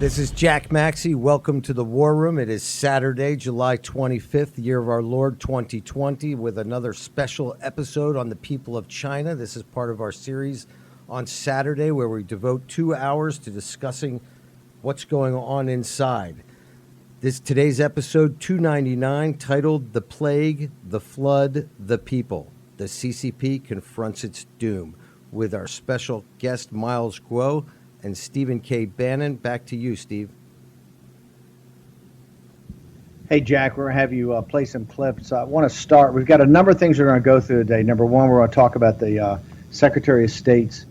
This is Jack Maxey. Welcome to the War Room. It is Saturday, July 25th, year of our Lord 2020, with another special episode on the people of China. This is part of our series on Saturday where we devote 2 hours to discussing what's going on inside. Today's episode 299, titled The Plague, the Flood, the People. The CCP confronts its doom, with our special guest Miles Guo and Stephen K. Bannon. Back to you, Steve. Hey, Jack, we're going to have you play some clips. I want to start. We've got a number of things we're going to go through today. Number one, we're going to talk about the Secretary of State's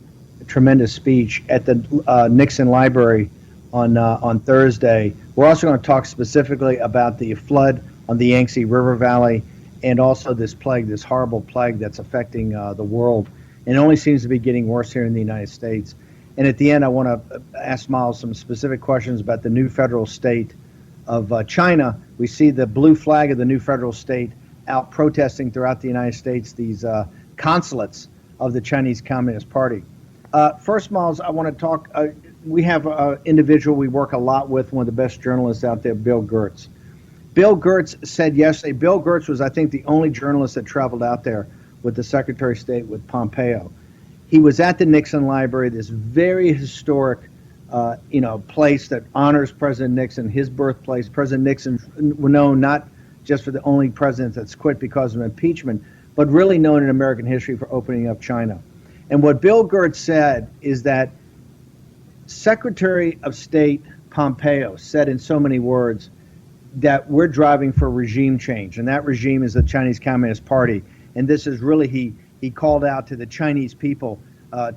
tremendous speech at the Nixon Library on Thursday. We're also going to talk specifically about the flood on the Yangtze River Valley and also this plague, this horrible plague that's affecting the world. And it only seems to be getting worse here in the United States. And at the end, I want to ask Miles some specific questions about the new federal state of China. We see the blue flag of the new federal state out protesting throughout the United States, these consulates of the Chinese Communist Party. First, Miles, I want to talk. We have an individual we work a lot with, one of the best journalists out there, Bill Gertz. Bill Gertz said yesterday, Bill Gertz was, I think, the only journalist that traveled out there with the Secretary of State, with Pompeo. He was at the Nixon Library, this very historic, place that honors President Nixon, his birthplace. President Nixon, known not just for the only president that's quit because of impeachment, but really known in American history for opening up China. And what Bill Gertz said is that Secretary of State Pompeo said in so many words that we're driving for regime change, and that regime is the Chinese Communist Party. And this is really, he called out to the Chinese people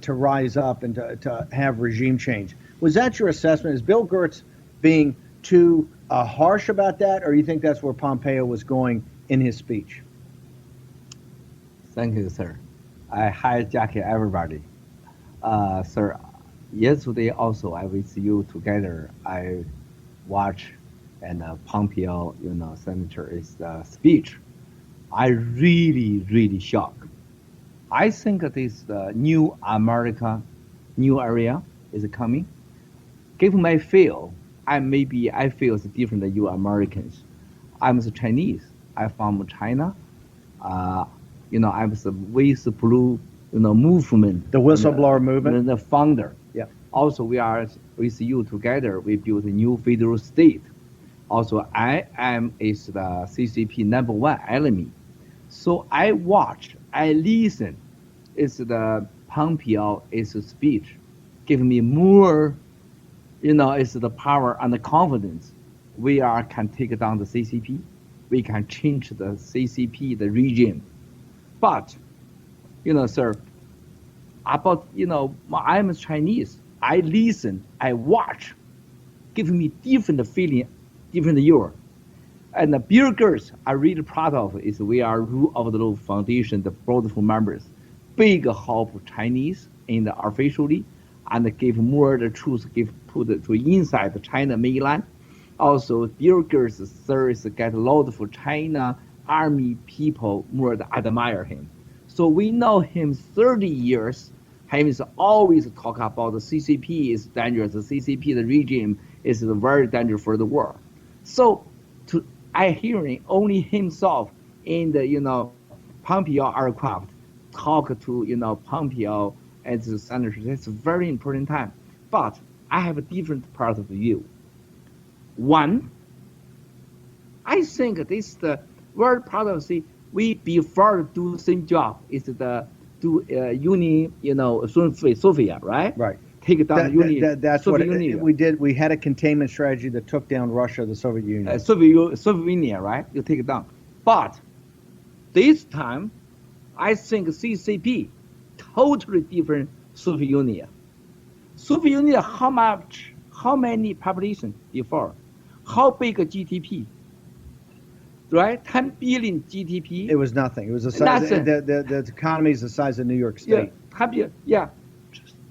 to rise up and to have regime change. Was that your assessment? Is Bill Gertz being too harsh about that, or you think that's where Pompeo was going in his speech? Thank you, sir. Hi, Jackie, everybody. Sir, yesterday also I with you together, I watch and Pompeo, Senator's speech. I really shocked. I think this new America, new area is coming. Give my feel, I feel it's different than you Americans. I'm the Chinese. I'm from China. I'm the with blue, movement. The whistleblower movement. The founder. Yeah. Also, we are with you together. We built a new federal state. Also, I am the CCP #1 enemy. So I watch, I listen. It's the Pompeo speech, give me more, it's the power and the confidence. We can take down the CCP. We can change the CCP, the regime. But, sir, about, I'm Chinese. I listen, I watch, give me different feeling, different year. And the Bill Gertz, I'm really proud of is we are Rule of the Law Foundation, the board of members, big help Chinese in the officially, and give more the truth, put it to inside the China mainland. Also, Bill Gertz service get a lot of China army people more admire him. So we know him 30 years. Him is always talk about the CCP is dangerous. The CCP, the regime is very dangerous for the world. So I hearing only himself in the Pompeo aircraft talk to Pompeo as the senator. That's a very important time. But I have a different part of view. One, I think this is the world policy we before do the same job is the Soviet, right? Right. Take down that's Soviet what Union. we did. We had a containment strategy that took down Russia, the Soviet Union. Soviet Union, right? You take it down. But this time, I think CCP totally different Soviet Union. Soviet Union, how many population before? How big a GDP? Right? 10 billion GDP. It was nothing. It was the size. The economy is the size of New York State. Yeah.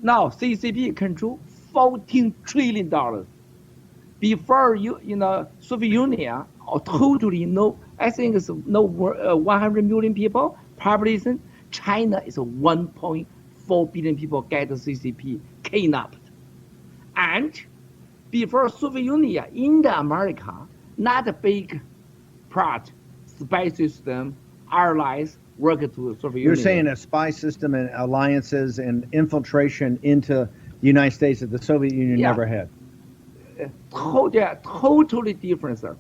Now CCP control $14 trillion. Before Soviet Union, totally no. I think it's no 100 million people population. China is 1.4 billion people get the CCP kidnapped, and Before Soviet Union in the America, not a big part, spy system, allies work to Soviet You're Union. saying a spy system and alliances and infiltration into the United States that the Soviet Union Yeah. never had. Totally different, sir.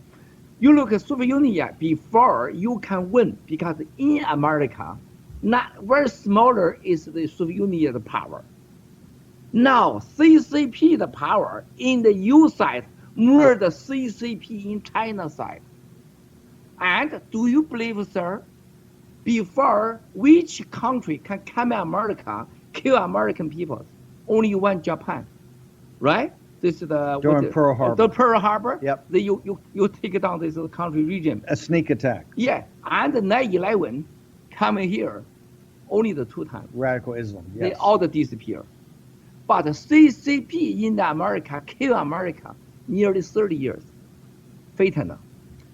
You look at Soviet Union before you can win because in America, not very smaller is the Soviet Union the power. Now CCP the power in the U side more the CCP in China side. And do you believe, sir? Before which country can come America kill American people? Only one Japan, right? This is the During Pearl Harbor. The Pearl Harbor. Yep. You take down this country region. A sneak attack. Yeah, and 9/11 coming here, only the 2 times. Radical Islam. Yes. They all disappear. But CCP in the America kill America nearly 30 years. Fentanyl.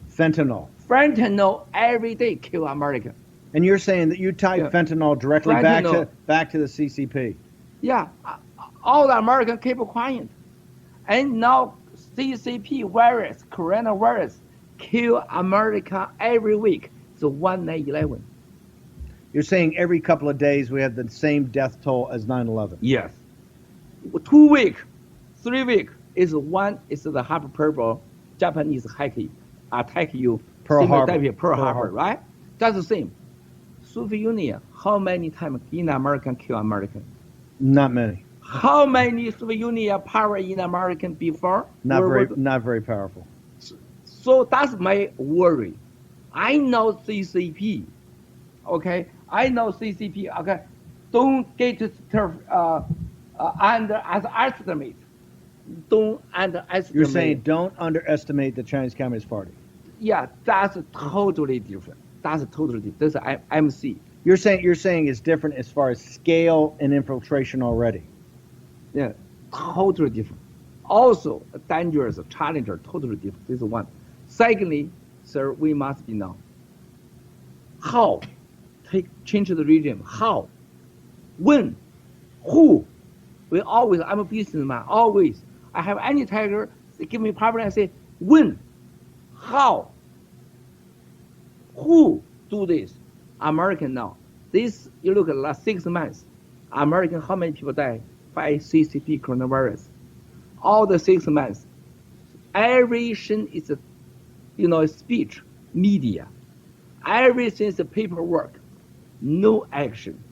Fentanyl every day kill America. And you're saying that you tied Yeah. fentanyl directly Fentanyl. back to the CCP. Yeah, all the Americans keep quiet. And now CCP virus, coronavirus, kill America every week. So 1/11. You're saying every couple of days we have the same death toll as 9/11. Yes. 2 week, 3 week is the hyperbole Japanese attack you. Pearl Same Harbor. type of Pearl Pearl Harbor, Harbor. right? That's the same. Soviet Union, how many times in American kill American? Not many. How many Soviet Union power in American before? Not World very not very powerful. So that's my worry. I know CCP, okay? I know CCP, okay? Don't get underestimate. Don't underestimate. You're saying don't underestimate the Chinese Communist Party. Yeah, that's totally different. That's totally different. This is MC. You're saying it's different as far as scale and infiltration already. Yeah, totally different. Also, a dangerous challenger, totally different. This is one. Secondly, sir, we must be now. How? Change the regime. How? When? Who? I'm a businessman, always. I have any tiger, they give me power and say, when? How? Who do this? American now. This, you look at the last 6 months, American, how many people die by CCP coronavirus? All the 6 months. Everything is, speech, media. Everything is paperwork. No action.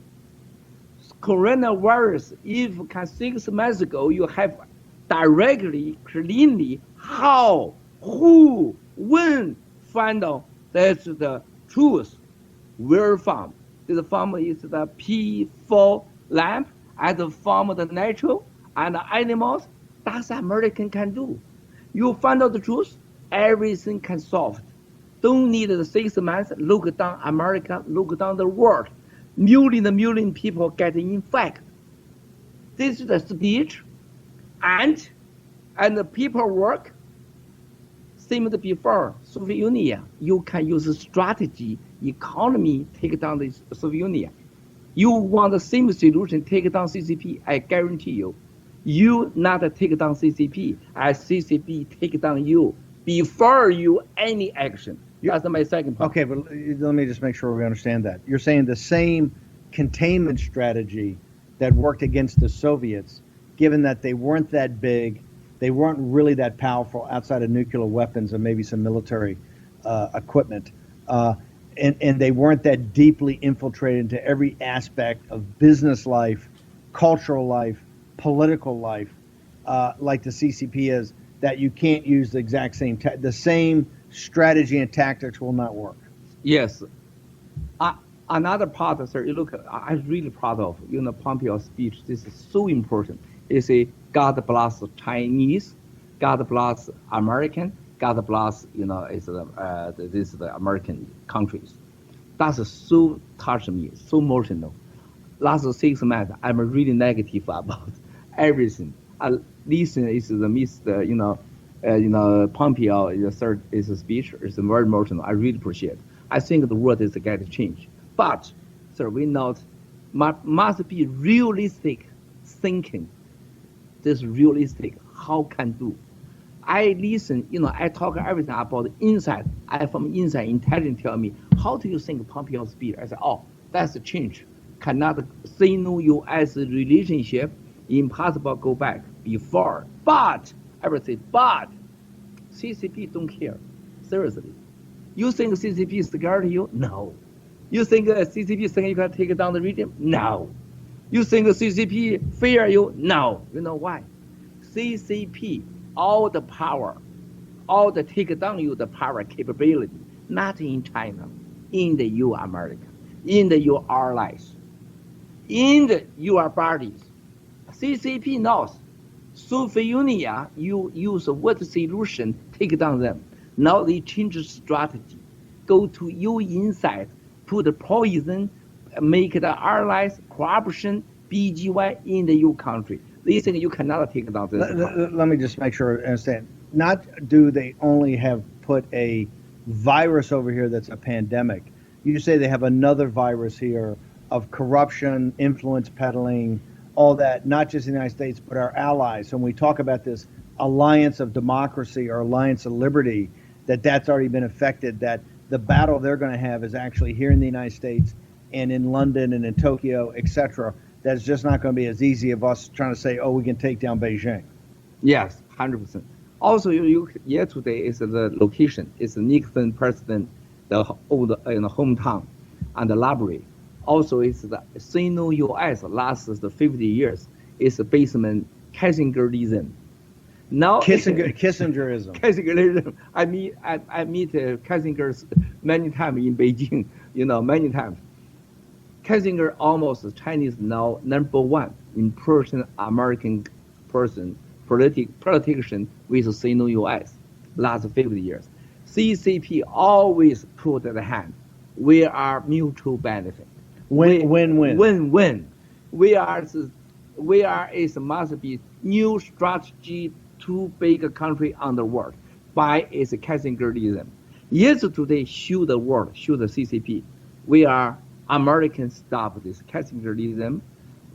Coronavirus, if 6 months ago you have directly, cleanly, how, who, when, find out that's the truth. Where from? The farm is the P4 lamp, and the farm the natural and the animals. That's American can do. You find out the truth, everything can solve. Don't need the 6 months. Look down America, look down the world. Million people getting infected. This is the speech, and the paperwork. Same as before Soviet Union. You can use strategy, economy, take down the Soviet Union. You want the same solution, take down CCP. I guarantee you, you not take down CCP, as CCP take down you before you any action. That's my second point. Okay, but let me just make sure we understand that. You're saying the same containment strategy that worked against the Soviets, given that they weren't that big, they weren't really that powerful outside of nuclear weapons and maybe some military equipment, and they weren't that deeply infiltrated into every aspect of business life, cultural life, political life, like the CCP is, that you can't use the exact same, the same strategy and tactics will not work. Yes. Another part, sir, you look, I'm really proud of, Pompeo's speech. This is so important. It's a God bless Chinese, God bless American, God bless, this is the American countries. That's so touched me, so emotional. Last 6 months, I'm really negative about everything. Listen is the Pompeo is a speech. It's very emotional. I really appreciate it. I think the world is going to change. But, sir, we must be realistic thinking. This realistic, how can do? I listen, I talk everything about inside. I from inside intelligence tell me, how do you think Pompeo speech? I say, oh, that's a change. Cannot Sino-US relationship, impossible go back before. But, everything, but, CCP don't care. Seriously. You think CCP is scared of you? No. You think CCP think you can take down the regime? No. You think CCP fear you? No. You know why? CCP, all the power, all the take down you, the power capability, not in China, in the U America, in the U allies, in the your parties. CCP knows. Soviet Union, you use what solution, take down them. Now they change strategy, go to you inside, put poison, make the allies, corruption, BGY in the U country. They think you cannot take down this. Let me just make sure I understand. Not do they only have put a virus over here that's a pandemic. You say they have another virus here of corruption, influence peddling, all that, not just in the United States, but our allies. So when we talk about this alliance of democracy or alliance of liberty, that's already been affected, that the battle they're going to have is actually here in the United States and in London and in Tokyo, etc. That's just not going to be as easy of us trying to say, oh, we can take down Beijing. Yes, 100%. Also, yesterday is the location. It's Nixon president, the old hometown, and the library. Also, it's the Sino-US lasts the 50 years. It's the basement Kissingerism. Now Kissingerism. Kissingerism. I meet Kissinger many times in Beijing. Many times. Kissinger almost Chinese now #1 in person American person politician with Sino-US last 50 years. CCP always put the hand. We are mutual benefit. Win-win. We are it must be new strategy to big country on the world by its Kissingerism. Yesterday show the world, show the CCP. We are Americans stop this Kissingerism.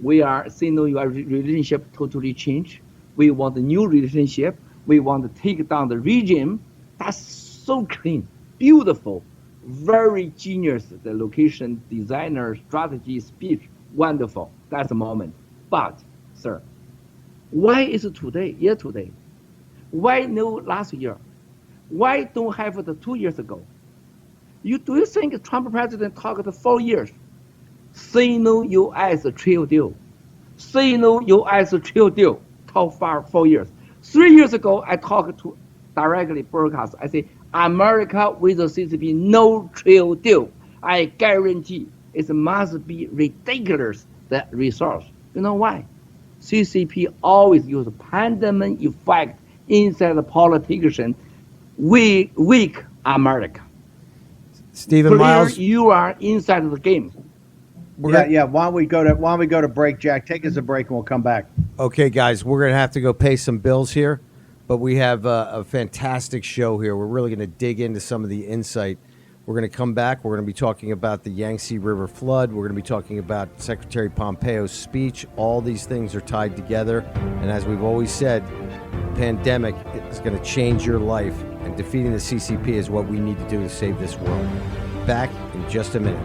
We are Sino-US relationship totally change. We want a new relationship. We want to take down the regime. That's so clean, beautiful, very genius. The location, designer, strategy, speech, wonderful. That's the moment. But, sir, why is it today, yesterday? Why no last year? Why don't have the 2 years ago? Do you think Trump president talked 4 years? Sino-US trade deal. Sino-US trade deal. Talk for 4 years. 3 years ago, I talked to directly broadcast. I say, America with the CCP, no trade deal. I guarantee it must be ridiculous, the resource. You know why? CCP always use pandemic effect inside the politician, weak America. Stephen Miles, you are inside of the game. Yeah. Why don't we go to break, Jack? Take us a break and we'll come back. Okay, guys, we're going to have to go pay some bills here, but we have a fantastic show here. We're really going to dig into some of the insight. We're going to come back. We're going to be talking about the Yangtze River flood. We're going to be talking about Secretary Pompeo's speech. All these things are tied together. And as we've always said, the pandemic is going to change your life. And defeating the CCP is what we need to do to save this world. Back in just a minute.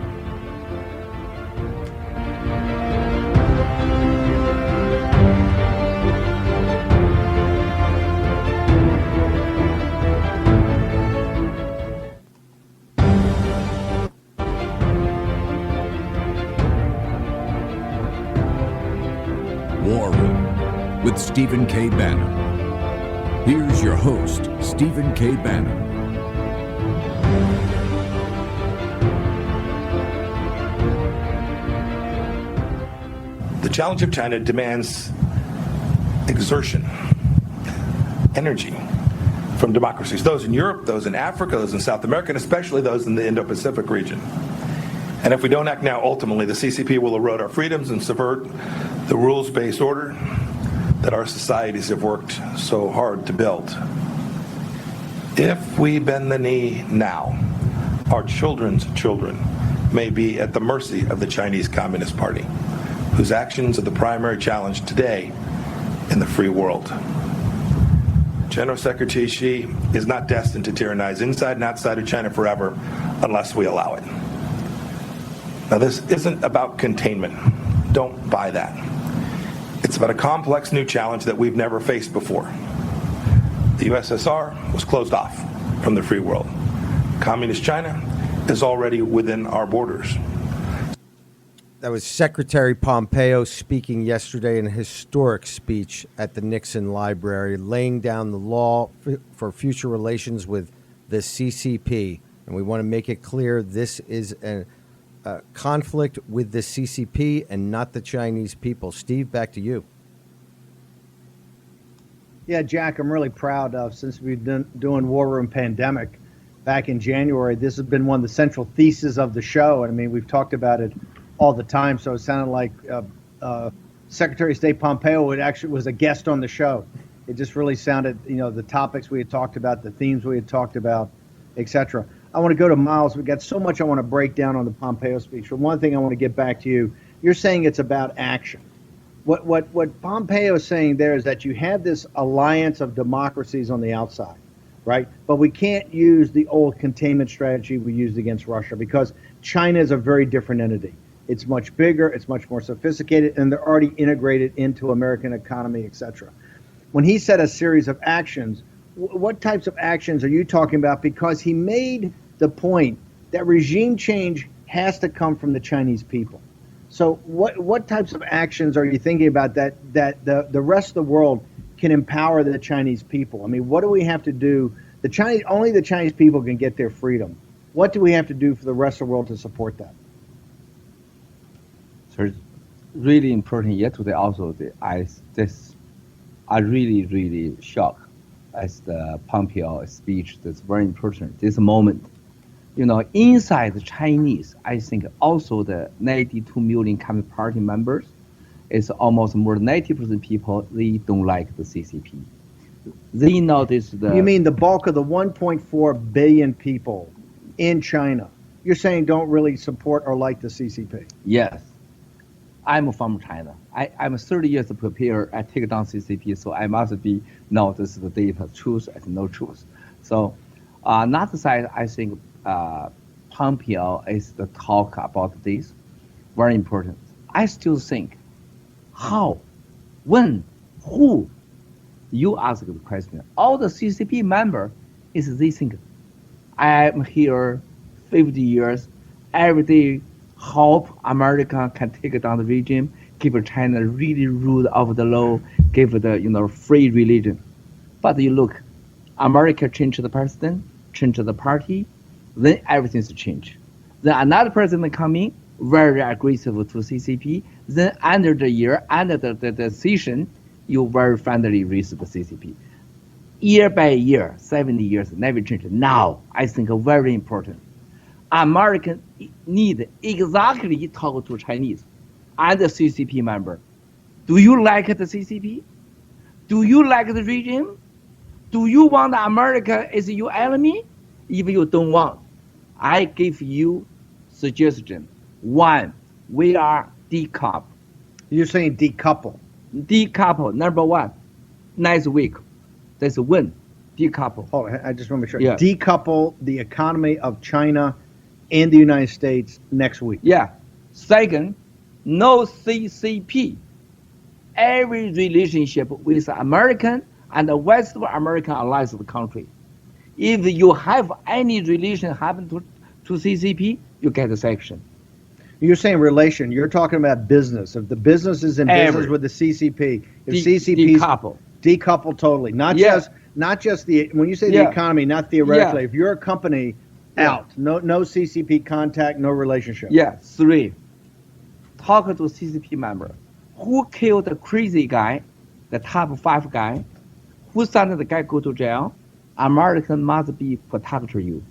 War Room with Stephen K. Bannon. Here's your host, Stephen K. Bannon. The challenge of China demands exertion, energy from democracies, those in Europe, those in Africa, those in South America, and especially those in the Indo-Pacific region. And if we don't act now, ultimately, the CCP will erode our freedoms and subvert the rules-based order that our societies have worked so hard to build. If we bend the knee now, our children's children may be at the mercy of the Chinese Communist Party, whose actions are the primary challenge today in the free world. General Secretary Xi is not destined to tyrannize inside and outside of China forever unless we allow it. Now, this isn't about containment. Don't buy that. It's about a complex new challenge that we've never faced before. The USSR was closed off from the free world. Communist China is already within our borders. That was Secretary Pompeo speaking yesterday in a historic speech at the Nixon Library, laying down the law for future relations with the CCP. And we want to make it clear this is a conflict with the CCP and not the Chinese people. Steve, back to you. Yeah, Jack, I'm really proud of, since we've been doing War Room Pandemic back in January, this has been one of the central theses of the show. I mean, we've talked about it all the time, so it sounded like Secretary of State Pompeo was a guest on the show. It just really sounded, the topics we had talked about, the themes we had talked about, etc. I want to go to Miles. We've got so much I want to break down on the Pompeo speech. But one thing I want to get back to you, you're saying it's about action. What Pompeo is saying there is that you have this alliance of democracies on the outside, right? But we can't use the old containment strategy we used against Russia, because China is a very different entity. It's much bigger, it's much more sophisticated, and they're already integrated into American economy, etc. When he said a series of actions, what types of actions are you talking about? Because he made the point that regime change has to come from the Chinese people. So what types of actions are you thinking about that the rest of the world can empower the Chinese people? I mean, what do we have to do? Only the Chinese people can get their freedom. What do we have to do for the rest of the world to support that? So it's really important. Yesterday also, I really shocked as the Pompeo speech. That's very important. This moment, inside the Chinese, I think also the 92 million Communist Party members, it's almost more than 90% people, they don't like the CCP. They notice You mean the bulk of the 1.4 billion people in China, you're saying don't really support or like the CCP? Yes. I'm from China. I'm 30 years prepared. I take down CCP, so I must know this is the data, truth and no truth. So, another side, I think Pompeo is the talk about this, very important. I still think, how, when, who? You ask the question. All the CCP member is they think, I'm here 50 years, every day hope America can take down the regime, give China really rule of the law, give the free religion. But you look, America changed the president, changed the party, then everything's changed. Then another president coming, very aggressive to CCP. Then under the year, under the decision, you very friendly with the CCP. Year by year, 70 years, never changed. Now, I think very important. American need exactly talk to Chinese and the CCP member. Do you like the CCP? Do you like the regime? Do you want America as your enemy? If you don't want, I give you suggestion. One, we are decouple. You're saying decouple. Decouple, number one, next week. That's a win. Decouple. Hold on, I just want to make sure. Yeah. Decouple the economy of China and the United States next week. Yeah. Second, no CCP. Every relationship with American and the West American allies of the country. If you have any relation happen to CCP, you get a sanction. You're saying relation. You're talking about business. If the business is in business with the CCP, if CCP decouple totally, not just the when you say the economy, not theoretically. If you're a company, out, no CCP contact, no relationship. Yeah. Three, talk to CCP member. Who killed the crazy guy, the top 5 guy? Who sent the guy go to jail? American must be protect you.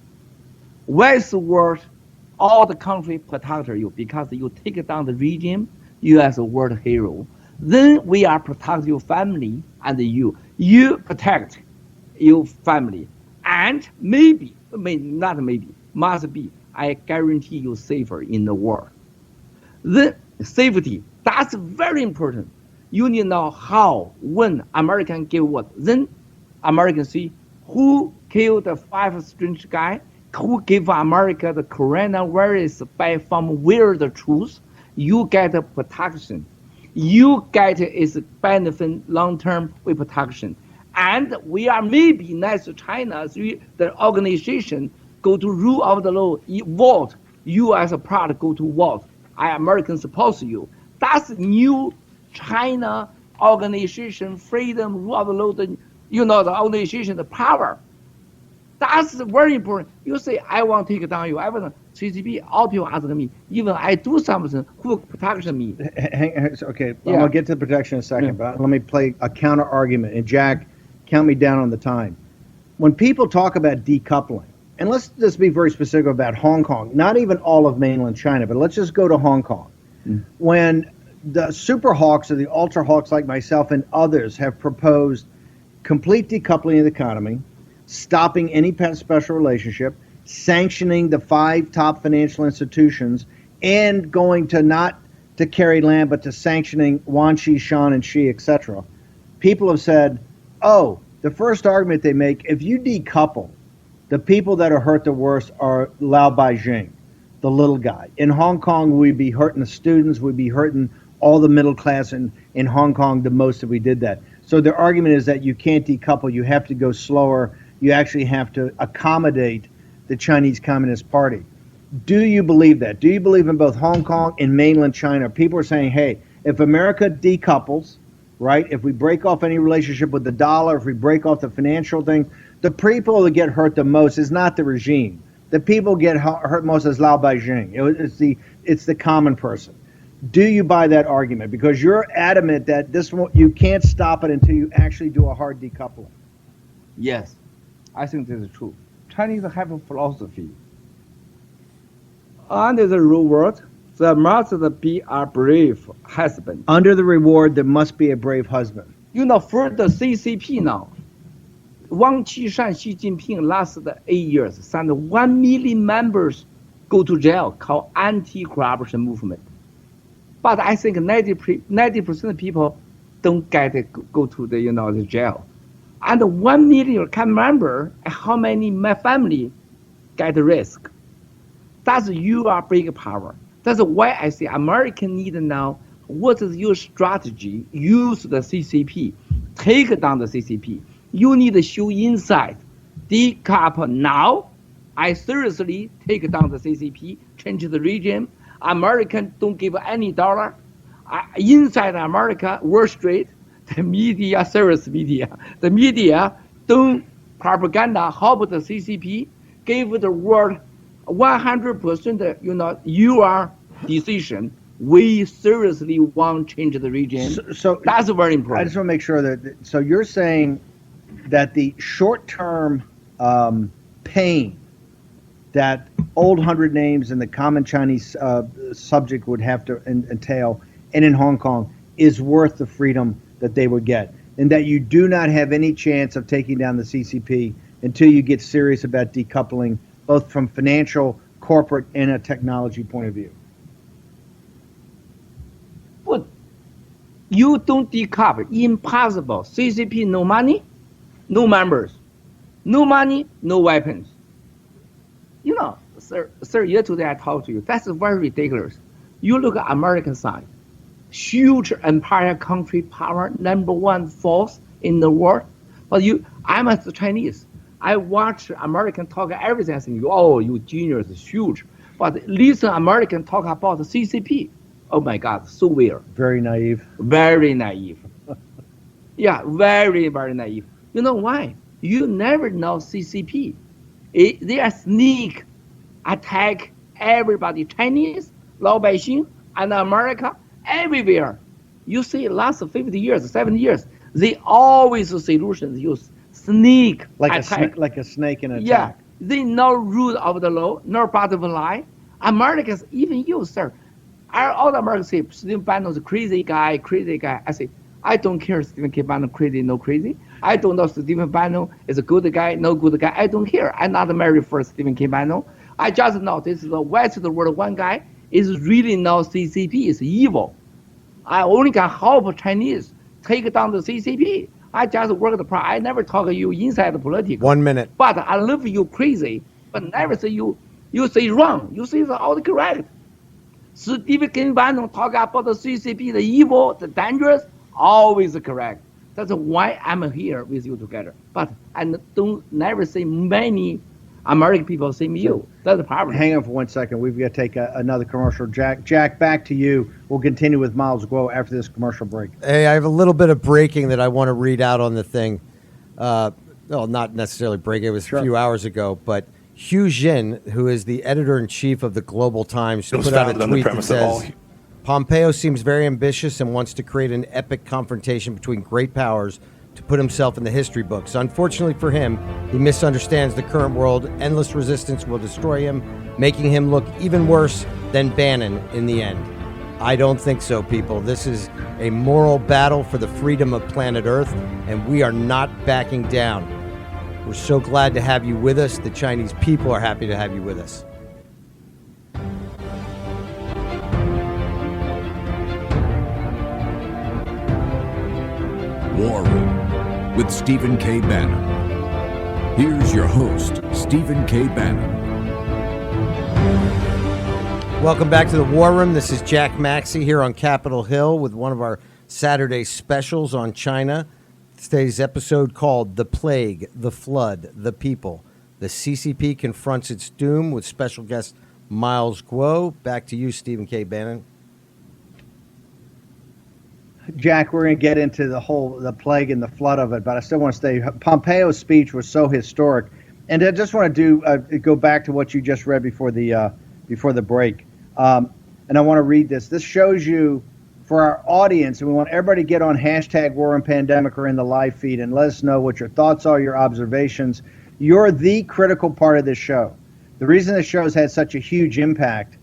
West world, all the country protect you because you take down the regime. You as a world hero. Then we are protect your family and you. You protect your family and must be. I guarantee you safer in the war. The safety, that's very important. You need to know how, when American give what. Then Americans see who killed the 5 strange guy, who gave America the coronavirus from where the truth. You get the protection. You get its benefit long-term with protection. And we are maybe next to China, the organization go to rule of the law, vote. You as a product go to vote. Americans support you. That's new China organization, freedom, rule of the law, the organization, the power. That's very important. You say, I want to take down you. I want CCP. All people ask me, even I do something, who protects me? Okay, I'm going to get to the protection in a second, but let me play a counter argument. And Jack, count me down on the time. When people talk about decoupling, and let's just be very specific about Hong Kong, not even all of mainland China, but let's just go to Hong Kong. When the super hawks or the ultra hawks like myself and others have proposed complete decoupling of the economy, stopping any special relationship, sanctioning the 5 top financial institutions, and going to not to carry land, but to sanctioning Wanxi, Shan, and Xi, etc. People have said, oh, the first argument they make, if you decouple, the people that are hurt the worst are Lao Beijing, the little guy. In Hong Kong, we'd be hurting the students, we'd be hurting all the middle class in Hong Kong the most if we did that. So their argument is that you can't decouple, you have to go slower, you actually have to accommodate the Chinese Communist Party. Do you believe that? Do you believe in both Hong Kong and mainland China? People are saying, hey, if America decouples, right, if we break off any relationship with the dollar, if we break off the financial thing, the people that get hurt the most is not the regime. The people get hurt most is Lao Beijing. It's the common person. Do you buy that argument? Because you're adamant that you can't stop it until you actually do a hard decoupling. Yes, I think this is true. Chinese have a philosophy. Under the reward, there must be a brave husband. Under the reward, there must be a brave husband. For the CCP now, Wang Qishan, Xi Jinping lasted 8 years, sent 1 million members go to jail, called anti-corruption movement. But I think 90% of people don't go to the jail. And 1 million can remember how many my family get risk. That's your big power. That's why I say American need now, what is your strategy? Use the CCP. Take down the CCP. You need to show insight. Decouple now. I seriously take down the CCP, change the regime. American don't give any dollar. Inside America, Wall Street, the media, service media, the media don't propaganda help the CCP, give the world 100% your decision. We seriously want to change the regime. So that's very important. I just want to make sure that, so you're saying that the short-term pain that old 100 names and the common Chinese subject would have to entail, and in Hong Kong, is worth the freedom that they would get, and that you do not have any chance of taking down the CCP until you get serious about decoupling, both from financial, corporate, and a technology point of view. But you don't decouple. Impossible. CCP, no money, no members. No money, no weapons. Sir, yesterday I talked to you. That's very ridiculous. You look at American side. Huge empire country power, #1 force in the world. But I'm as a Chinese. I watch American talk everything. I think, oh, you genius, huge. But listen, American talk about the CCP. Oh my God, so weird. Very naive. Very naive. Yeah, very, very naive. You know why? You never know CCP. They are sneak attack everybody, Chinese, Lao Beijing, and America, everywhere. You see, last 50 years, 70 years, they always solutions use sneak attack. Like a snake in an attack. Yeah, they no rule of the law, no butterfly. Americans, even you, sir. All the Americans say Stephen Bannon is a crazy guy. I say, I don't care Stephen K. Bannon crazy, no crazy. I don't know Stephen Bannon is a good guy, no good guy. I don't care. I'm not married for Stephen K. Bannon. I just know this is the West of the world. One guy is really now CCP is evil. I only can help Chinese take down the CCP. I just work the part. I never talk to you inside the politics. 1 minute. But I love you crazy, but never say you say wrong. You say the all correct. Stephen Bannon talk about the CCP, the evil, the dangerous, always correct. That's why I'm here with you together. But I don't never say many American people same you. That's the problem. Hang on for 1 second. We've got to take another commercial. Jack, back to you. We'll continue with Miles Guo after this commercial break. Hey, I have a little bit of breaking that I want to read out on the thing. Well, not necessarily breaking. It was a few hours ago, but Hugh Jin, who is the editor-in-chief of the Global Times, put out a tweet that says, Pompeo seems very ambitious and wants to create an epic confrontation between great powers to put himself in the history books. Unfortunately for him, he misunderstands the current world. Endless resistance will destroy him, making him look even worse than Bannon in the end. I don't think so, people. This is a moral battle for the freedom of planet Earth, and we are not backing down. We're so glad to have you with us. The Chinese people are happy to have you with us. War Room with Stephen K. Bannon. Here's your host, Stephen K. Bannon. Welcome back to the War Room. This is Jack Maxey here on Capitol Hill with one of our Saturday specials on China. Today's episode called The Plague, the Flood, the People. The CCP confronts its doom with special guest Miles Guo. Back to you, Stephen K. Bannon. Jack, we're going to get into the plague and the flood of it, but I still want to stay. Pompeo's speech was so historic, and I just want to go back to what you just read before the break, and I want to read this. This shows you, for our audience, and we want everybody to get on hashtag War and Pandemic or in the live feed and let us know what your thoughts are, your observations. You're the critical part of this show. The reason this show has had such a huge impact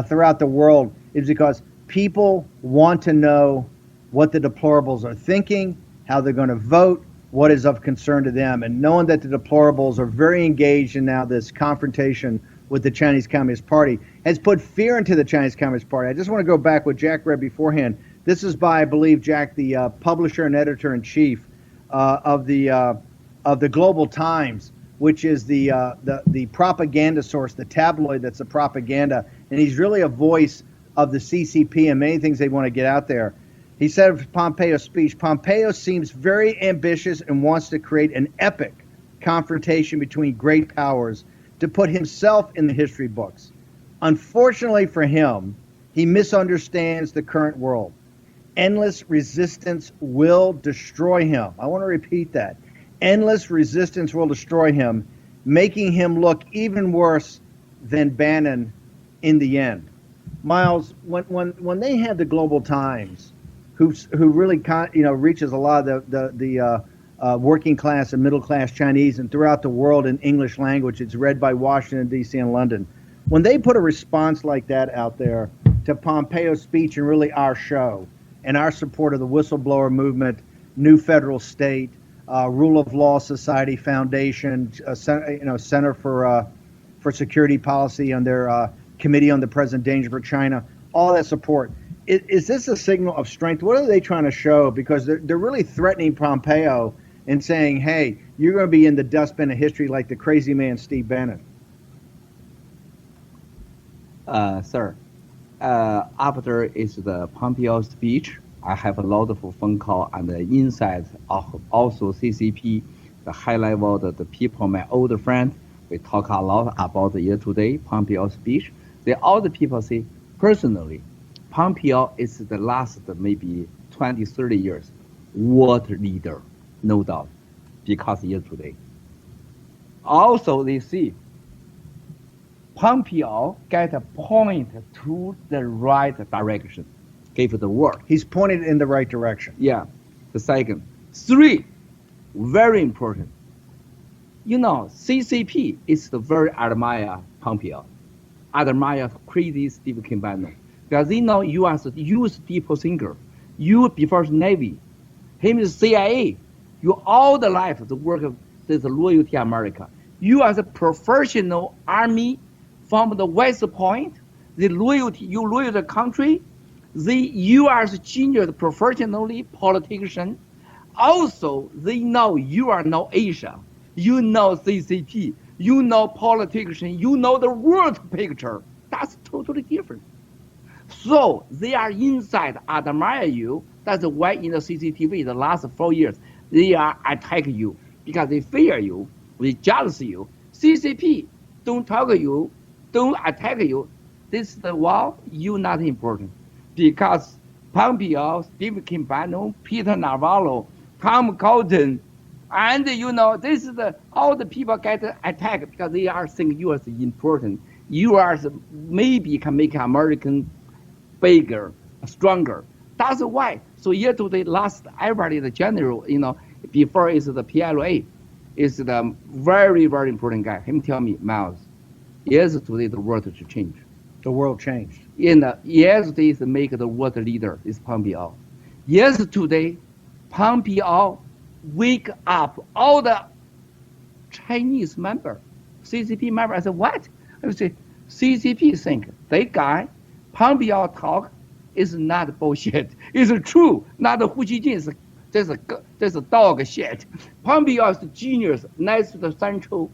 throughout the world is because people want to know what the deplorables are thinking, how they're going to vote, what is of concern to them. And knowing that the deplorables are very engaged in now this confrontation with the Chinese Communist Party has put fear into the Chinese Communist Party. I just want to go back what Jack read beforehand. This is by, I believe, Jack, the publisher and editor-in-chief of the Global Times, which is the propaganda source, the tabloid that's the propaganda. And he's really a voice of the CCP and many things they want to get out there. He said of Pompeo's speech, Pompeo seems very ambitious and wants to create an epic confrontation between great powers to put himself in the history books. Unfortunately for him, he misunderstands the current world. Endless resistance will destroy him. I want to repeat that. Endless resistance will destroy him, making him look even worse than Bannon in the end. Miles, when they had the Global Times, who really reaches a lot of the working class and middle class Chinese and throughout the world in English language, it's read by Washington D.C. and London. When they put a response like that out there to Pompeo's speech and really our show and our support of the whistleblower movement, New Federal State, Rule of Law Society Foundation, Center for Security Policy on their Committee on the Present Danger for China, all that support. Is this a signal of strength? What are they trying to show? Because they're really threatening Pompeo and saying, hey, you're going to be in the dustbin of history like the crazy man Steve Bannon. Sir, after is the Pompeo speech, I have a lot of phone call and the insights of also CCP, the high level, the people, my old friend, we talk a lot about yesterday, Pompeo speech. All the people say, personally, Pompeo is the last maybe 20, 30 years world leader, no doubt, because yesterday. Also, they see Pompeo get a point to the right direction, give the work. He's pointed in the right direction. Yeah. The second. 3, very important. CCP is the very admire Pompeo, admire crazy Steve K. Bannon. Because they know you as a deep thinker. You before Navy, him is CIA. You all the life the work of this loyalty America. You as a professional army from the West Point, the loyalty, you loyal to the country. You as a junior professionally politician, Also, they know you are not Asia. You know CCP. You know politics. You know the world picture. That's totally different. So they are inside admire you. That's why in the CCTV the last 4 years they are attack you because they fear you, they jealous you. CCP don't talk you, don't attack you. This is the wall. You not important because Pompeo, Steve Kim Bannon, Peter Navarro, Tom Cotton, and this is all the people get attacked because they are think U.S. is important. U.S. maybe can make American bigger, stronger. That's why. So year to date, last everybody the general, before is the PLA, is the very very important guy. Him tell me, Miles, yesterday the world to change. The world changed. Yesterday is make the world leader is Pompeo. Yesterday, Pompeo wake up all the Chinese member, CCP member. I said, what? I say, CCP think that guy, Pompeo talk is not bullshit. It's true. Not the Hu Jijin is a dog shit. Pompeo is genius. Next to the central,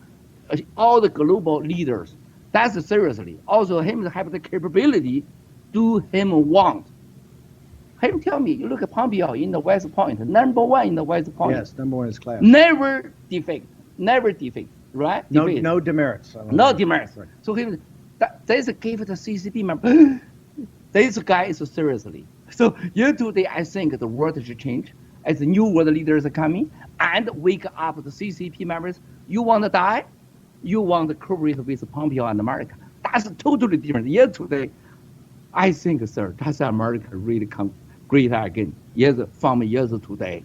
all the global leaders. That's seriously. Also, him have the capability, do him want. Him tell me, you look at Pompeo in the West Point, number one in the West Point. Yes, number one in his class. Never defect, right? No demerits. No demerits. Right. So him, this give the CCP member. This guy is seriously. So year today, I think the world should change as the new world leaders are coming and wake up the CCP members. You want to die? You want to cooperate with Pompeo and America. That's totally different. Year today, I think, sir, that's America really come great again. From years today.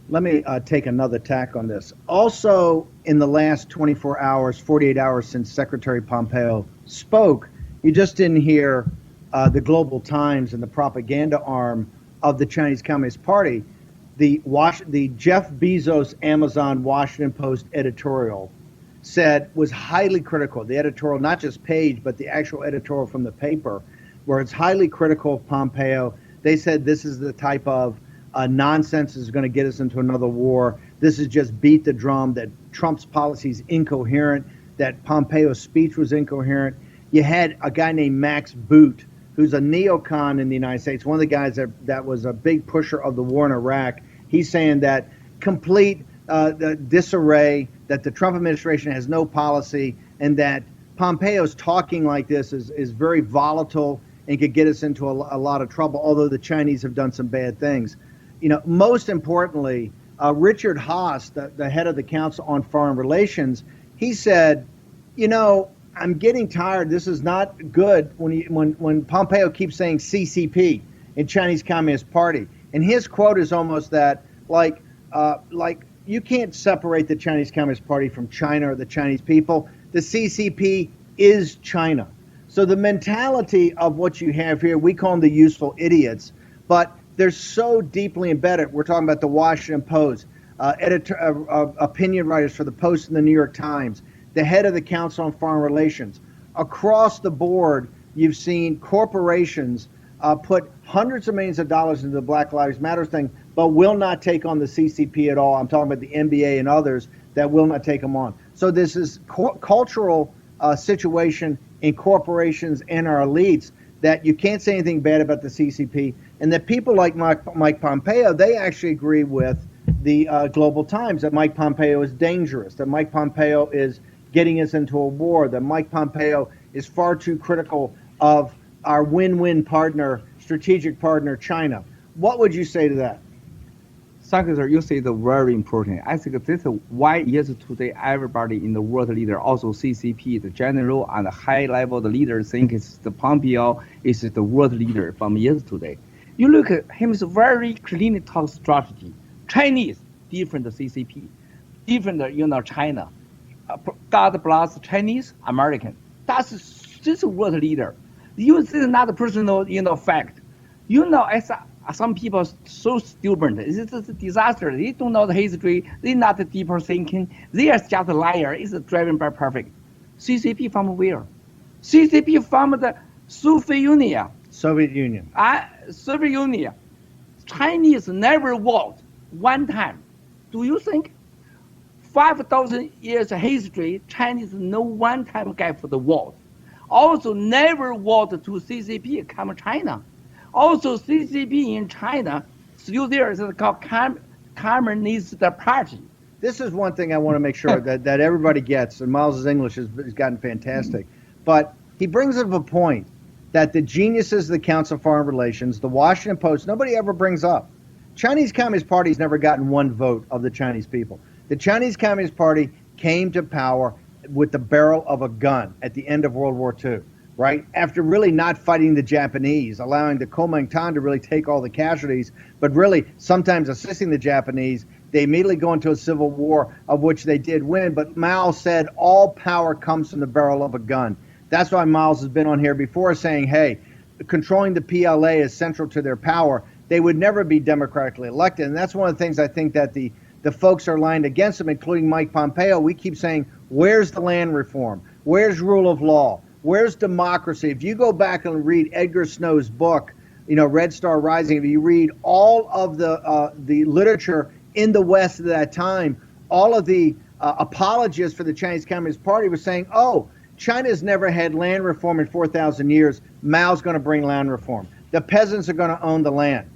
Let me take another tack on this. Also, in the last 24 hours, 48 hours since Secretary Pompeo spoke, you just didn't hear the Global Times and the propaganda arm of the Chinese Communist Party. The Jeff Bezos Amazon Washington Post editorial was highly critical. The editorial, not just page, but the actual editorial from the paper, where it's highly critical of Pompeo. They said this is the type of nonsense is going to get us into another war. This is just beat the drum that Trump's policy is incoherent, that Pompeo's speech was incoherent. You had a guy named Max Boot, who's a neocon in the United States, one of the guys that was a big pusher of the war in Iraq. He's saying that complete disarray, that the Trump administration has no policy, and that Pompeo's talking like this is very volatile and could get us into a lot of trouble, although the Chinese have done some bad things. Most importantly, Richard Haas, the head of the Council on Foreign Relations, he said, I'm getting tired. This is not good when Pompeo keeps saying CCP in Chinese Communist Party. And his quote is almost that, like you can't separate the Chinese Communist Party from China or the Chinese people. The CCP is China. So the mentality of what you have here, we call them the useful idiots, but they're so deeply embedded. We're talking about the Washington Post, opinion writers for the Post and the New York Times, the head of the Council on Foreign Relations. Across the board, you've seen corporations put hundreds of millions of dollars into the Black Lives Matter thing, but will not take on the CCP at all. I'm talking about the NBA and others that will not take them on. So this is cultural situation in corporations and our elites that you can't say anything bad about the CCP, and that people like Mike Pompeo, they actually agree with the Global Times that Mike Pompeo is dangerous, that Mike Pompeo is getting us into a war, that Mike Pompeo is far too critical of our win-win partner, strategic partner, China. What would you say to that? Secretary, you say the very important. I think this is why yesterday everybody in the world leader, also CCP, the general and the high level the leader think it's the Pompeo is the world leader from yesterday. You look at him, it's a very clean talk strategy. Chinese, different CCP, different, China. God bless Chinese, American. That's this world leader. You see not personal, fact. As some people so stupid. It's a disaster. They don't know the history. They're not deeper thinking. They are just a liar. It's driven by perfect. CCP from where? CCP from the Soviet Union. Soviet Union. Soviet Union. Chinese never walked one time. Do you think 5,000 years history, Chinese no one time get for the war. Also never want to CCP come China. Also CCP in China, still there is called Communist Party. This is one thing I want to make sure that everybody gets, and Miles' English has gotten fantastic. But he brings up a point that the geniuses of the Council of Foreign Relations, the Washington Post, nobody ever brings up. Chinese Communist Party has never gotten one vote of the Chinese people. The Chinese Communist Party came to power with the barrel of a gun at the end of World War II, right? After really not fighting the Japanese, allowing the Kuomintang to really take all the casualties, but really sometimes assisting the Japanese, they immediately go into a civil war of which they did win. But Mao said all power comes from the barrel of a gun. That's why Miles has been on here before saying, hey, controlling the PLA is central to their power. They would never be democratically elected. And that's one of the things I think that the folks are lined against them, including Mike Pompeo. We keep saying, where's the land reform? Where's rule of law? Where's democracy? If you go back and read Edgar Snow's book, Red Star Rising, if you read all of the literature in the West at that time, all of the apologists for the Chinese Communist Party were saying, oh, China's never had land reform in 4,000 years. Mao's going to bring land reform. The peasants are going to own the land.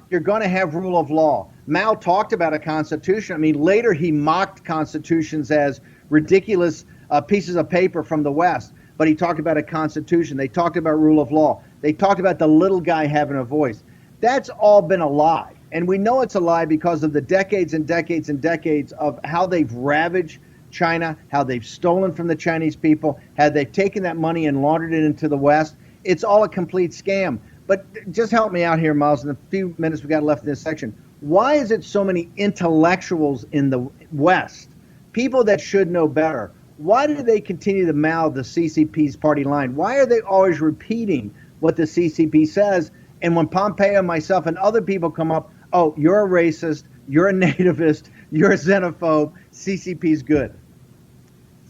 You're going to have rule of law. Mao talked about a constitution. I mean, later he mocked constitutions as ridiculous pieces of paper from the West, but he talked about a constitution. They talked about rule of law. They talked about the little guy having a voice. That's all been a lie. And we know it's a lie because of the decades and decades and decades of how they've ravaged China, how they've stolen from the Chinese people, how they've taken that money and laundered it into the West. It's all a complete scam. But just help me out here, Miles, in the few minutes we got left in this section. Why is it so many intellectuals in the West, people that should know better, why do they continue to mouth the CCP's party line? Why are they always repeating what the CCP says? And when Pompeo, myself, and other people come up, oh, you're a racist, you're a nativist, you're a xenophobe, CCP's good.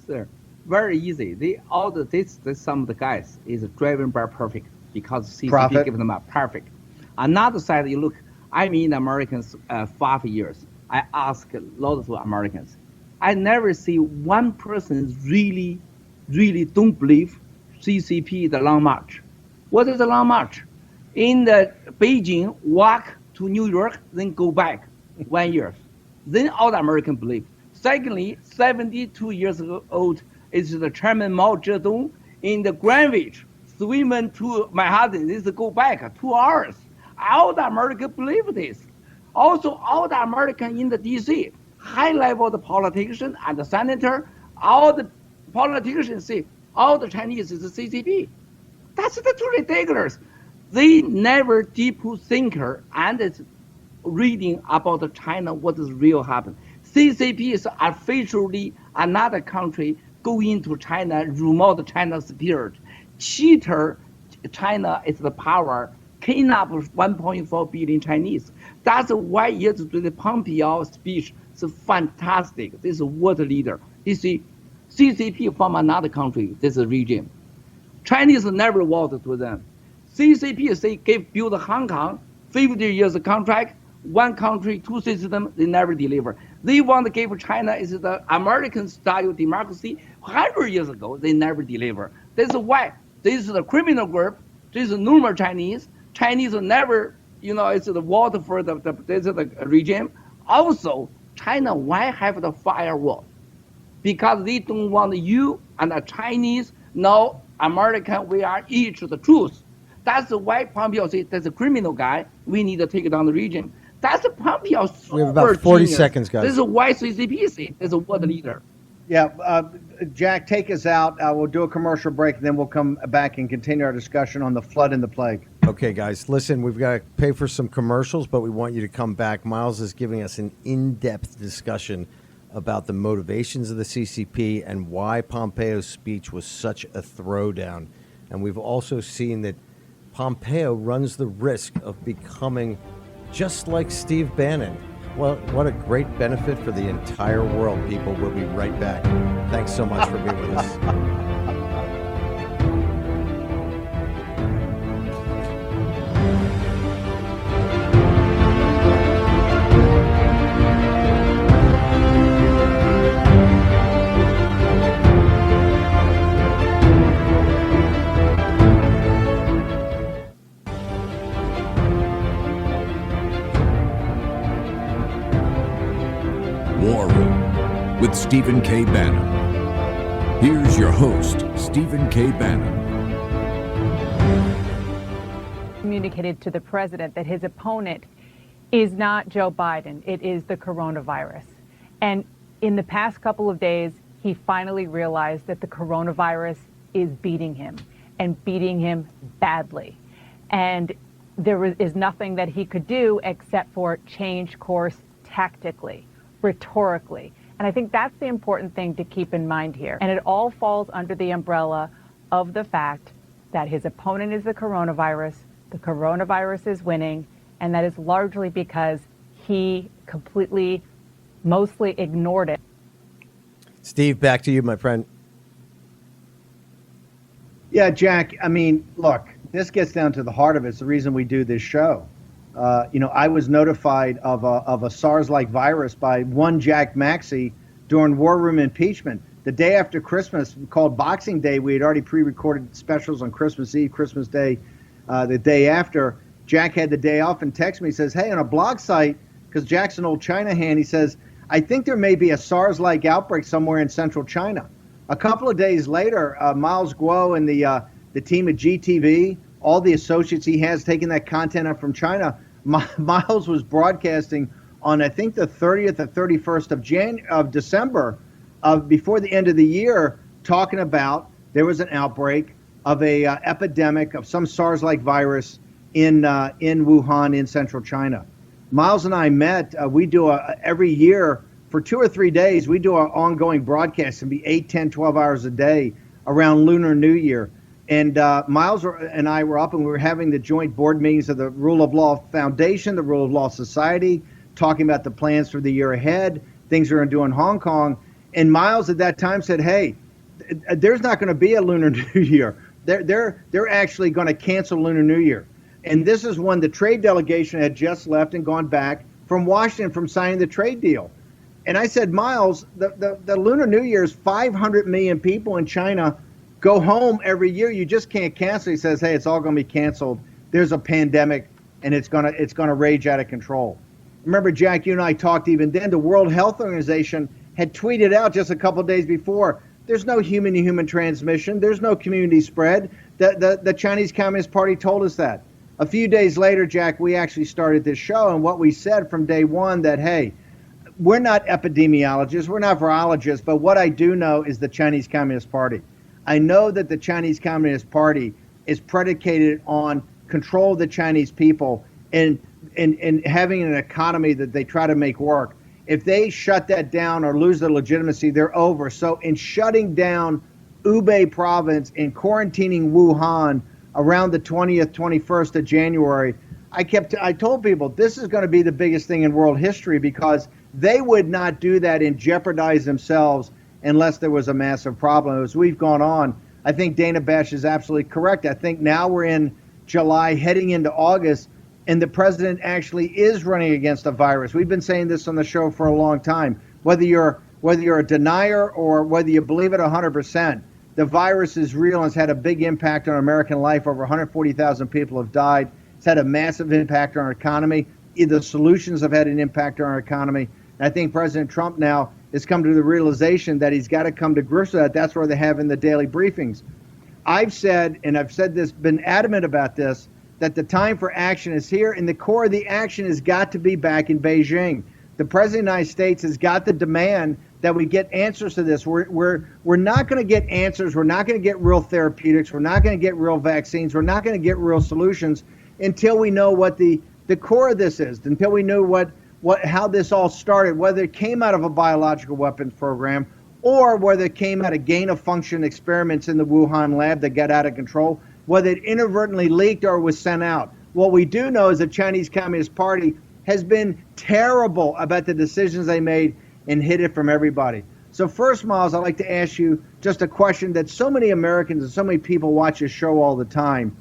Sir, very easy. Some of the guys is driven by profit because CCP Profit. give them a perfect. Another side, you look, I'm in Americans 5 years. I ask lots of Americans. I never see one person really don't believe CCP the long march. What is the long march? In the Beijing, walk to New York, then go back 1 year. Then all the Americans believe. Secondly, 72 years old is the Chairman Mao Zedong in the Greenwich, swimming to Manhattan. This go back 2 hours. All the Americans believe this. Also, all the Americans in the D.C., high-level politicians and the senator, all the politicians say all the Chinese is the CCP. That's too ridiculous. They never deep thinker and is reading about China, what is real happen. CCP is officially another country go into China, remote China's spirit. Cheater China is the power, kidnap 1.4 billion Chinese. That's why yesterday the Pompeo speech is fantastic. This is world leader. This is CCP from another country, this is regime. Chinese never voted to them. CCP say build Hong Kong, 50 years contract, one country, two systems, they never deliver. They want to give China is the American style democracy 100 years ago, they never deliver. This is why this is the criminal group, this is normal Chinese. Chinese never, it's the water for this is the regime. Also, China, why have the firewall? Because they don't want you and the Chinese know American, we are each the truth. That's why Pompeo said that's a criminal guy. We need to take down the region. That's Pompeo. We have about 40 seconds, guys. This is why CCP said there's a world leader. Yeah, Jack, take us out. We'll do a commercial break, and then we'll come back and continue our discussion on the flood and the plague. Okay, guys, listen, we've got to pay for some commercials, but we want you to come back. Miles is giving us an in-depth discussion about the motivations of the CCP and why Pompeo's speech was such a throwdown. And we've also seen that Pompeo runs the risk of becoming just like Steve Bannon. Well, what a great benefit for the entire world, people. We'll be right back. Thanks so much for being with us. Stephen K. Bannon. Here's your host, Stephen K. Bannon. Communicated to the president that his opponent is not Joe Biden, it is the coronavirus. And in the past couple of days, he finally realized that the coronavirus is beating him and beating him badly. And there is nothing that he could do except for change course tactically, rhetorically. And I think that's the important thing to keep in mind here. And it all falls under the umbrella of the fact that his opponent is the coronavirus is winning, and that is largely because he completely, mostly ignored it. Steve, back to you, my friend. Yeah, Jack, I mean, look, this gets down to the heart of it. It's the reason we do this show. I was notified of a SARS-like virus by one Jack Maxey during War Room impeachment. The day after Christmas, called Boxing Day, we had already pre-recorded specials on Christmas Eve, Christmas Day, the day after. Jack had the day off and texted me, he says, hey, on a blog site, because Jack's an old China hand, he says, I think there may be a SARS-like outbreak somewhere in central China. A couple of days later, Miles Guo and the team at GTV, all the associates he has taking that content up from China, Miles was broadcasting on, I think, the 30th or 31st of December, before the end of the year, talking about there was an outbreak of a epidemic of some SARS-like virus in Wuhan in central China. Miles and I met. We do every year for 2 or 3 days. We do our ongoing broadcasts and be 8, 10, 12 hours a day around Lunar New Year. And Miles and I were up, and we were having the joint board meetings of the Rule of Law Foundation, the Rule of Law Society, talking about the plans for the year ahead, things we're going to do in Hong Kong. And Miles at that time said, hey, there's not going to be a Lunar New Year. They're actually going to cancel Lunar New Year. And this is when the trade delegation had just left and gone back from Washington from signing the trade deal. And I said, Miles, the Lunar New Year is 500 million people in China go home every year. You just can't cancel. He says, hey, it's all going to be canceled. There's a pandemic, and it's going to rage out of control. Remember, Jack, you and I talked even then. The World Health Organization had tweeted out just a couple of days before, there's no human-to-human transmission. There's no community spread. The Chinese Communist Party told us that. A few days later, Jack, we actually started this show, and what we said from day one that, hey, we're not epidemiologists, we're not virologists, but what I do know is the Chinese Communist Party. I know that the Chinese Communist Party is predicated on control of the Chinese people and having an economy that they try to make work. If they shut that down or lose their legitimacy, they're over. So in shutting down Hubei province and quarantining Wuhan around the 20th, 21st of January, I told people this is going to be the biggest thing in world history, because they would not do that and jeopardize themselves unless there was a massive problem. As we've gone on, I think Dana Bash is absolutely correct. I think now we're in July, heading into August, and the president actually is running against a virus. We've been saying this on the show for a long time. Whether you're a denier or whether you believe it 100%, the virus is real and it's had a big impact on American life. Over 140,000 people have died. It's had a massive impact on our economy. The solutions have had an impact on our economy. And I think President Trump now has come to the realization that he's got to come to grips with that. That's where they have in the daily briefings. I've said this, been adamant about this, that the time for action is here, and the core of the action has got to be back in Beijing. The President of the United States has got the demand that we get answers to this. We're not going to get answers. We're not going to get real therapeutics. We're not going to get real vaccines. We're not going to get real solutions until we know what the core of this is, until we know how this all started, whether it came out of a biological weapons program or whether it came out of gain-of-function experiments in the Wuhan lab that got out of control, whether it inadvertently leaked or was sent out. What we do know is the Chinese Communist Party has been terrible about the decisions they made and hid it from everybody. So first, Miles, I'd like to ask you just a question that so many Americans and so many people watch this show all the time.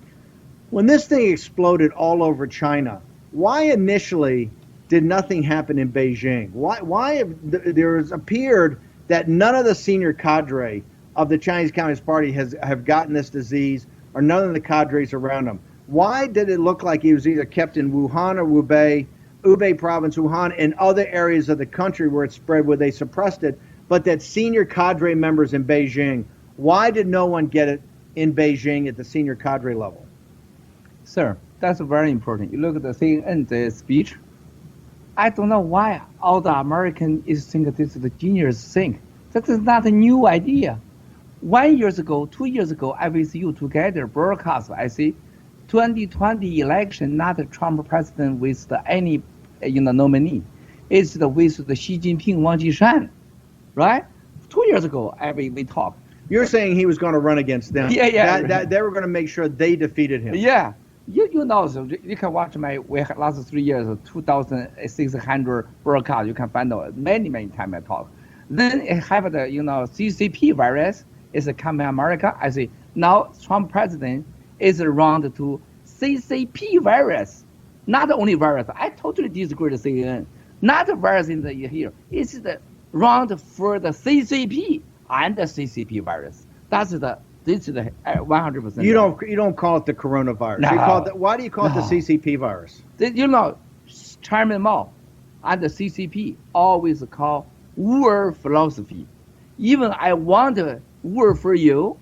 When this thing exploded all over China, why initially did nothing happen in Beijing? Why there has appeared that none of the senior cadre of the Chinese Communist Party have gotten this disease, or none of the cadres around them? Why did it look like he was either kept in Wuhan or Hubei province, Wuhan, and other areas of the country where it spread, where they suppressed it? but that senior cadre members in Beijing. Why did no one get it in Beijing at the senior cadre level? Sir, that's very important. You look at the CNN the speech. I don't know why all the Americans think this is the genius thing. That is not a new idea. 1 year ago, 2 years ago, I with you together broadcast. I say, 2020 election, not a Trump president with any nominee. It's with the Xi Jinping, Wang Jishan, right? 2 years ago, we talked. You're saying he was going to run against them. Yeah. That they were going to make sure they defeated him. Yeah. You know, so you can watch my last 3 years, 2,600 broadcast. You can find out many times I talk. Then it have the CCP virus is coming America. I say now Trump president is around to CCP virus, not only virus. I totally disagree with CNN. Not the virus in the here. It's the round for the CCP and the CCP virus. This is the 100%. You don't call it the coronavirus. No. You call it why do you call it the No. CCP virus? Chairman Mao and the CCP always call war philosophy. Even I want a war for you,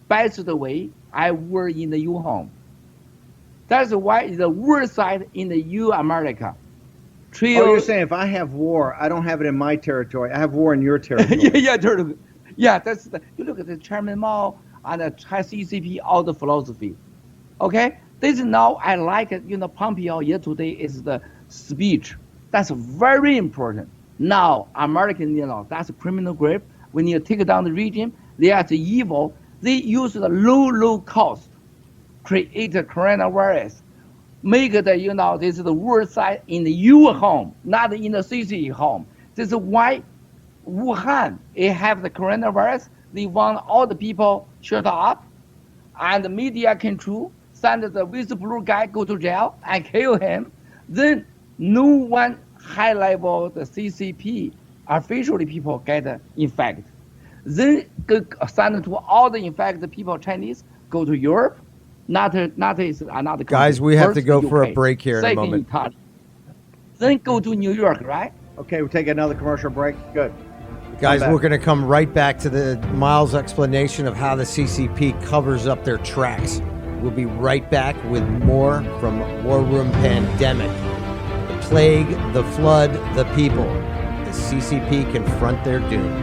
best the way I war in the U home. That's why the war side in the U America. Trio, You're saying if I have war, I don't have it in my territory. I have war in your territory. yeah. That's you look at the Chairman Mao and the CCP, all the philosophy. Okay, this is now I like it. Pompeo yesterday is the speech. That's very important. Now American, that's a criminal grip. When you take down the regime, they are the evil. They use the low cost, create a coronavirus. Make the this is the worst side in your home, not in the CC home. This is why Wuhan it have the coronavirus. They want all the people shut up, and the media control. Send the whistleblower guy go to jail and kill him. Then no one high level the CCP officially people get infected. Then send to all the infected people Chinese go to Europe. Not another. Guys, we have to go for a break here in a moment. Italy. Then go to New York, right? Okay, we'll take another commercial break. Good. Guys, we're going to come right back to the Miles' explanation of how the CCP covers up their tracks. We'll be right back with more from War Room Pandemic. The plague, the flood, the people. The CCP confront their doom.